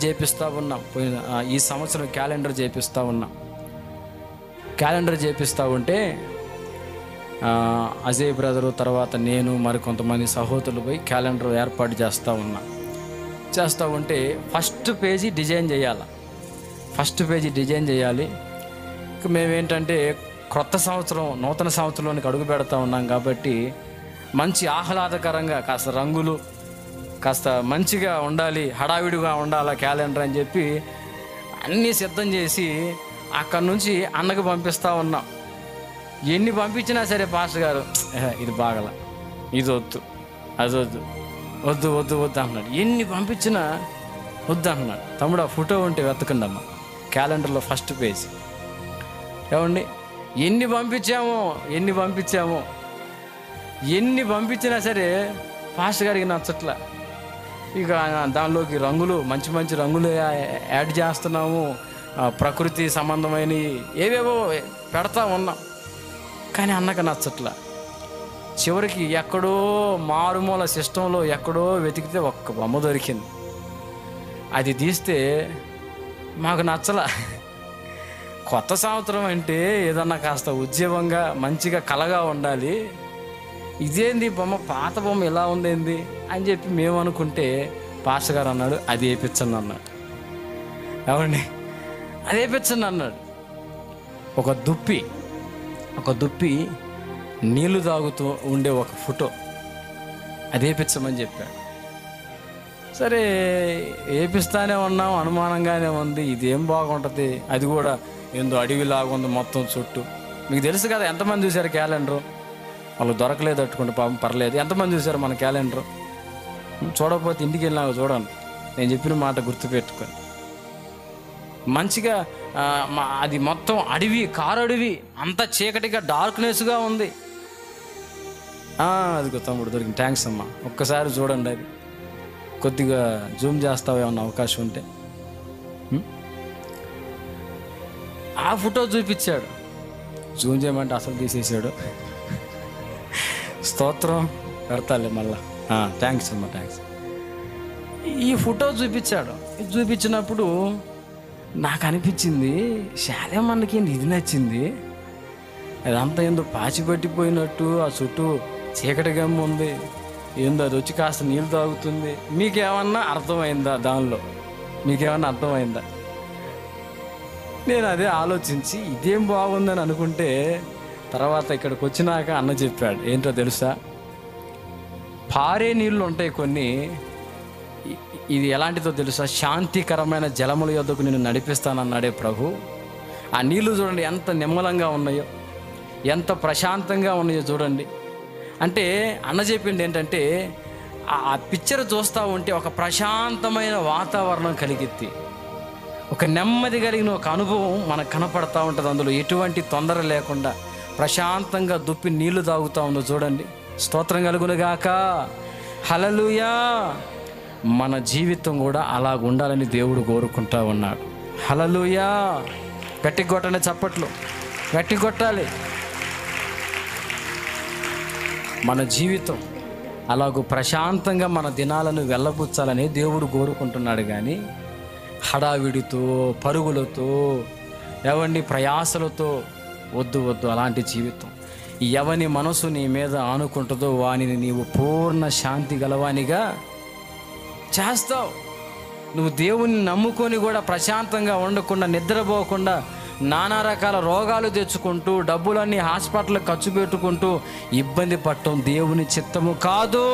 చేపిస్తూ ఉన్నాం. ఈ సంవత్సరం క్యాలెండర్ చేపిస్తూ ఉన్నాం. క్యాలెండర్ చేపిస్తూ ఉంటే అజయ్ బ్రదరు తర్వాత నేను మరి కొంతమంది సహోదరులు పోయి క్యాలెండర్ ఏర్పాటు చేస్తూ ఉంటే ఫస్ట్ పేజీ డిజైన్ చేయాలి. ఇక మేమేంటంటే క్రొత్త సంవత్సరం నూతన సంవత్సరంలోనికి అడుగు పెడతా ఉన్నాం కాబట్టి మంచి ఆహ్లాదకరంగా కాస్త రంగులు కాస్త మంచిగా ఉండాలి, హడావిడిగా ఉండాలి క్యాలెండర్ అని చెప్పి అన్నీ సిద్ధం చేసి అక్కడి నుంచి అన్నకు పంపిస్తూ ఉన్నాం. ఎన్ని పంపించినా సరే పాస్టర్ గారు ఇది బాగల, ఇది వద్దు, అది వద్దు, వద్దు వద్దు వద్దు అంటున్నాడు. ఎన్ని పంపించినా వద్దు అంటున్నాడు. తమ్ముడు ఆ ఫోటో ఉంటే వెతకండి అమ్మ, క్యాలెండర్లో ఫస్ట్ పేజ్. ఏమండి ఎన్ని పంపించినా సరే పాస్టర్ గారికి నచ్చట్లా. ఇక దానిలోకి రంగులు మంచి మంచి రంగులు యాడ్ చేస్తున్నాము, ప్రకృతి సంబంధమైనవి ఏవేవో పెడతా ఉన్నాం. కానీ అన్నకు నచ్చట్లా. చివరికి ఎక్కడో మారుమూల సిస్టంలో ఎక్కడో వెతికితే ఒక్క బొమ్మ దొరికింది. అది తీస్తే మాకు నచ్చలా. కొత్త సంవత్సరం అంటే ఏదన్నా కాస్త ఉద్యమంగా మంచిగా కలగా ఉండాలి, ఇదేంది బొమ్మ, పాత బొమ్మ ఇలా ఉందేంది అని చెప్పి మేము అనుకుంటే పాస్టర్ గారు అన్నాడు అది వేయించండి అన్నాడు. ఏమండి అది వేయించండి అన్నాడు. ఒక దుప్పి నీళ్లు తాగుతూ ఉండే ఒక ఫోటో అది వేయించమని చెప్పాడు. సరే వేపిస్తానే ఉన్నాం, అనుమానంగానే ఉంది, ఇదేం బాగుంటుంది, అది కూడా ఏందో అడవిలాగా ఉంది మొత్తం చుట్టూ. మీకు తెలుసు కదా ఎంతమంది చూశారు క్యాలెండరు, వాళ్ళు దొరకలేదు అట్టుకుంటే పాపం పర్లేదు. ఎంతమంది చూశారు మన క్యాలెండరు? చూడకపోతే ఇంటికి వెళ్ళినాక చూడండి, నేను చెప్పిన మాట గుర్తుపెట్టుకొని. మంచిగా అది మొత్తం అడవి, కారు అడవి, అంత చీకటిగా డార్క్నెస్గా ఉంది. అది తమ్ముడు దొరికింది, థ్యాంక్స్ అమ్మా. ఒక్కసారి చూడండి, అది కొద్దిగా జూమ్ చేస్తావు ఏమన్నా అవకాశం ఉంటే. ఆ ఫోటో చూపించాడు, జూమ్ చేయమంటే అసలు తీసేసాడు. స్తోత్రం పెడతాలే మళ్ళా, థ్యాంక్స్ అమ్మా, థ్యాంక్స్. ఈ ఫోటో చూపించినప్పుడు నాకు అనిపించింది, శాలేమన్నకి ఇది నచ్చింది, అదంతా ఏందో పాచిపట్టిపోయినట్టు, ఆ చుట్టూ చీకటి గమ్మ ఉంది, ఏందో అది వచ్చి కాస్త నీళ్ళు తాగుతుంది. మీకేమన్నా అర్థమైందా? దానిలో మీకేమన్నా అర్థమైందా? నేను అదే ఆలోచించి ఇదేం బాగుందని అనుకుంటే తర్వాత ఇక్కడికి వచ్చినాక అన్న చెప్పాడు, ఏంటో తెలుసా, పారే నీళ్ళు ఉంటాయి కొన్ని, ఇది ఎలాంటిదో తెలుసా, శాంతికరమైన జలముల యొద్దకు నేను నడిపిస్తానన్నాడే ప్రభు. ఆ నీళ్లు చూడండి ఎంత నిమ్మలంగా ఉన్నాయో, ఎంత ప్రశాంతంగా ఉన్నాయో చూడండి. అంటే అన్న చెప్పింది ఏంటంటే ఆ పిక్చర్ చూస్తూ ఉంటే ఒక ప్రశాంతమైన వాతావరణం కలిగిద్ది, ఒక నెమ్మది కలిగిన ఒక అనుభవం మనకు కనపడతా ఉంటుంది. అందులో ఎటువంటి తొందర లేకుండా ప్రశాంతంగా దుప్పి నీళ్లు తాగుతూ ఉందో చూడండి. స్తోత్రం కలుగునుగాక, హల్లెలూయా. మన జీవితం కూడా అలాగ ఉండాలని దేవుడు కోరుకుంటా ఉన్నాడు. హల్లెలూయా. గట్టి కొట్టండి, చప్పట్లు గట్టి కొట్టాలి. మన జీవితం అలాగూ ప్రశాంతంగా మన దినాలను వెళ్ళబుచ్చాలని దేవుడు కోరుకుంటున్నాడు. కానీ హడావిడితో, పరుగులతో, ఎవరిని ప్రయాసలతో వద్దు. అలాంటి జీవితం ఎవని మనసు నీ మీద ఆనుకుంటుందో వానిని నీవు పూర్ణ శాంతి గలవానిగా చేస్తావు. నువ్వు దేవుని నమ్ముకొని కూడా ప్రశాంతంగా ఉండకుండా, నిద్రపోకుండా, నానా రకాల రోగాలు తెచ్చుకుంటూ, డబ్బులన్నీ హాస్పిటల్ ఖర్చు పెట్టుకుంటూ ఇబ్బంది పడటం దేవుని చిత్తము కాదు.